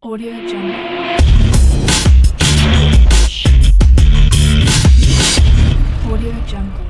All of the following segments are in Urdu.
Audio Jungle. Audio Jungle.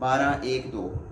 12-1-2,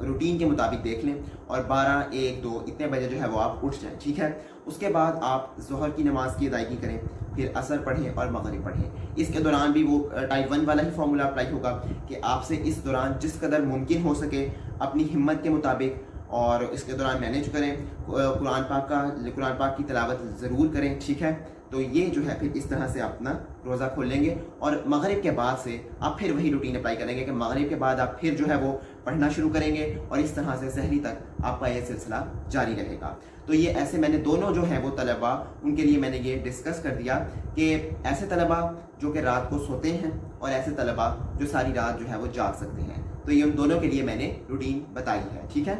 routine کے مطابق دیکھ لیں اور 12 1 2 اتنے بجے جو ہے وہ آپ اٹھ جائیں. ٹھیک ہے. اس کے بعد آپ ظہر کی نماز کی ادائیگی کریں, پھر عصر پڑھیں اور مغرب پڑھیں. اس کے دوران بھی وہ ٹائپ 1 والا ہی فارمولا اپلائی ہوگا کہ آپ سے اس دوران جس قدر ممکن ہو سکے اپنی ہمت کے مطابق اور اس کے دوران مینیج کریں. قرآن پاک کی تلاوت ضرور کریں. ٹھیک ہے. تو یہ جو ہے پھر اس طرح سے اپنا روزہ کھول لیں گے اور مغرب کے بعد سے آپ پھر وہی روٹین اپلائی کریں گے کہ مغرب کے بعد آپ پھر جو ہے وہ پڑھنا شروع کریں گے اور اس طرح سے سحری تک آپ کا یہ سلسلہ جاری رہے گا. تو یہ ایسے میں نے دونوں جو ہیں وہ طلباء ان کے لیے میں نے یہ ڈسکس کر دیا کہ ایسے طلباء جو کہ رات کو سوتے ہیں اور ایسے طلباء جو ساری رات جو ہے وہ جاگ سکتے ہیں. تو یہ ان دونوں کے لیے میں نے روٹین بتائی ہے. ٹھیک ہے.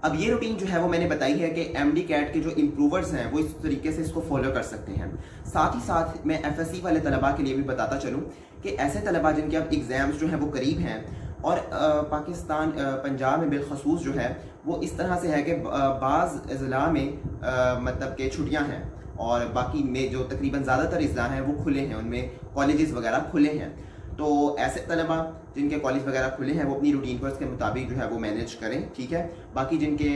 اب یہ روٹین جو ہے وہ میں نے بتائی ہے کہ ایم ڈی کیٹ کے جو امپروورز ہیں وہ اس طریقے سے اس کو فالو کر سکتے ہیں. ساتھ ہی ساتھ میں ایف ایس سی والے طلباء کے لیے بھی بتاتا چلوں کہ ایسے طلباء جن کے اب ایگزامز جو ہیں وہ قریب ہیں اور پاکستان پنجاب میں بالخصوص جو ہے وہ اس طرح سے ہے کہ بعض اضلاع میں مطلب کہ چھٹیاں ہیں اور باقی میں جو تقریباً زیادہ تر اضلاع ہیں وہ کھلے ہیں, ان میں کالجز وغیرہ کھلے ہیں. تو ایسے طلباء جن کے کالج وغیرہ کھلے ہیں وہ اپنی روٹین کو اس کے مطابق جو ہے وہ مینیج کریں. ٹھیک ہے. باقی جن کے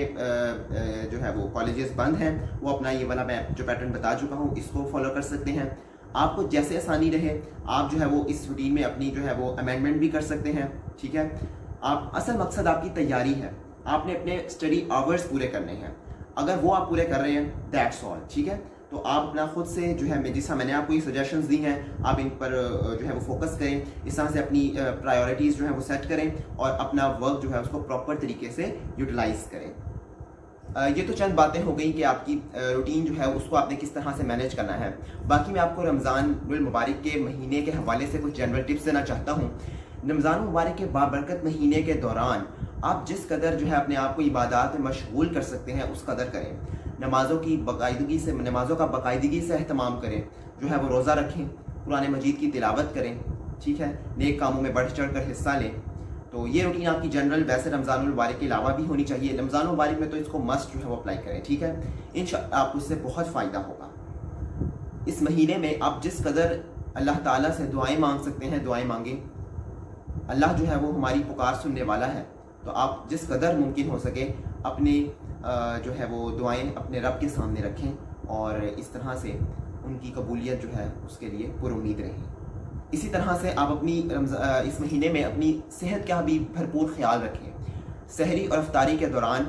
جو ہے وہ کالجز بند ہیں وہ اپنا یہ والا میں جو پیٹرن بتا چکا ہوں اس کو فالو کر سکتے ہیں. آپ کو جیسے آسانی رہے آپ جو ہے وہ اس روٹین میں اپنی جو ہے وہ امینڈمنٹ بھی کر سکتے ہیں. ٹھیک ہے. آپ اصل مقصد آپ کی تیاری ہے, آپ نے اپنے اسٹڈی آورز پورے کرنے ہیں. اگر وہ آپ پورے کر رہے ہیں دیٹس آل. ٹھیک ہے. تو آپ اپنا خود سے جو ہے جس طرح میں نے آپ کو یہ سجیشنز دی ہیں آپ ان پر جو ہے وہ فوکس کریں, اس طرح سے اپنی پرائیورٹیز جو ہے وہ سیٹ کریں اور اپنا ورک جو ہے اس کو پراپر طریقے سے یوٹیلائز کریں. یہ تو چند باتیں ہو گئیں کہ آپ کی روٹین جو ہے اس کو آپ نے کس طرح سے مینیج کرنا ہے. باقی میں آپ کو رمضان المبارک کے مہینے کے حوالے سے کچھ جنرل ٹپس دینا چاہتا ہوں. رمضان المبارک کے بابرکت مہینے کے دوران آپ جس قدر جو ہے اپنے آپ کو عبادات میں مشغول کر سکتے ہیں اس قدر کریں. نمازوں کا باقاعدگی سے اہتمام کریں, جو ہے وہ روزہ رکھیں, قرآن مجید کی تلاوت کریں. ٹھیک ہے. نیک کاموں میں بڑھ چڑھ کر حصہ لیں. تو یہ روٹین آپ کی جنرل ویسے رمضان المبارک کے علاوہ بھی ہونی چاہیے. رمضان المبارک میں تو اس کو مسٹ جو ہے وہ اپلائی کریں. ٹھیک ہے. انشاءاللہ آپ کو اس سے بہت فائدہ ہوگا. اس مہینے میں آپ جس قدر اللہ تعالیٰ سے دعائیں مانگ سکتے ہیں دعائیں مانگیں. اللہ جو ہے وہ ہماری پکار سننے والا ہے. تو آپ جس قدر ممکن ہو سکے اپنی جو ہے وہ دعائیں اپنے رب کے سامنے رکھیں اور اس طرح سے ان کی قبولیت جو ہے اس کے لیے پر امید رہیں. اسی طرح سے آپ اپنی اس مہینے میں اپنی صحت کا بھی بھرپور خیال رکھیں. سحری اور افطاری کے دوران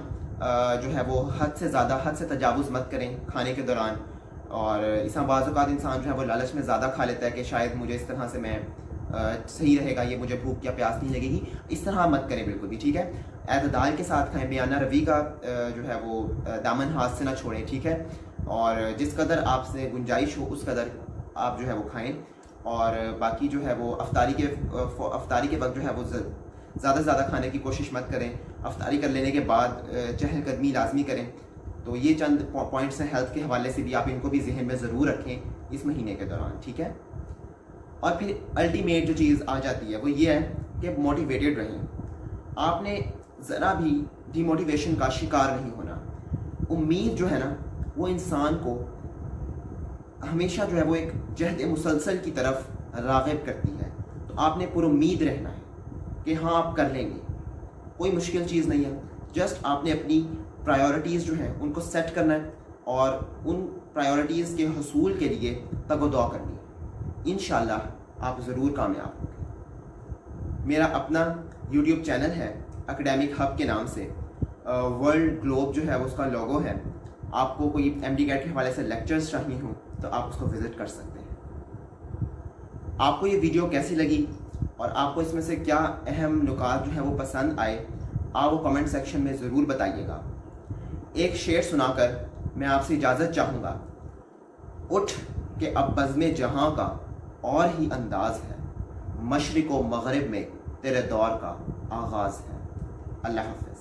جو ہے وہ حد سے تجاوز مت کریں کھانے کے دوران. اور اس طرح بعض اوقات انسان جو ہے وہ لالچ میں زیادہ کھا لیتا ہے کہ شاید مجھے اس طرح سے میں صحیح رہے گا, یہ مجھے بھوک یا پیاس نہیں لگے گی. اس طرح مت کریں بالکل بھی. ٹھیک ہے. اعتدال کے ساتھ کھائیں, بیانہ روی کا جو ہے وہ دامن ہاتھ سے نہ چھوڑیں. ٹھیک ہے. اور جس قدر آپ سے گنجائش ہو اس قدر آپ جو ہے وہ کھائیں. اور باقی جو ہے وہ افطاری کے وقت جو ہے وہ زیادہ سے زیادہ کھانے کی کوشش مت کریں. افطاری کر لینے کے بعد چہل قدمی لازمی کریں. تو یہ چند پوائنٹس ہیں ہیلتھ کے حوالے سے بھی, آپ ان کو بھی ذہن میں ضرور رکھیں اس مہینے کے دوران. ٹھیک ہے. اور پھر الٹیمیٹ جو چیز آ جاتی ہے وہ یہ ہے کہ موٹیویٹیڈ رہیں. آپ نے ذرا بھی ڈی موٹیویشن کا شکار نہیں ہونا. امید جو ہے نا وہ انسان کو ہمیشہ جو ہے وہ ایک جہد مسلسل کی طرف راغب کرتی ہے. تو آپ نے پر امید رہنا ہے کہ ہاں آپ کر لیں گے. کوئی مشکل چیز نہیں ہے. جسٹ آپ نے اپنی پرائیورٹیز جو ہیں ان کو سیٹ کرنا ہے اور ان پرائیورٹیز کے حصول کے لیے تگ و دعا کرنی ہے. انشاءاللہ آپ ضرور کامیاب ہوں گے. میرا اپنا یوٹیوب چینل ہے اکیڈیمک ہب کے نام سے. ورلڈ گلوب جو ہے اس کا لوگو ہے. آپ کو کوئی ایم ڈی کیٹ کے حوالے سے لیکچرز چاہیے ہوں تو آپ اس کو وزٹ کر سکتے ہیں. آپ کو یہ ویڈیو کیسی لگی اور آپ کو اس میں سے کیا اہم نکات جو ہیں وہ پسند آئے آپ وہ کمنٹ سیکشن میں ضرور بتائیے گا. ایک شعر سنا کر میں آپ سے اجازت چاہوں گا. اٹھ کہ اب بزم جہاں کا اور ہی انداز ہے, مشرق و مغرب میں تیرے دور کا آغاز ہے. اللہ حافظ.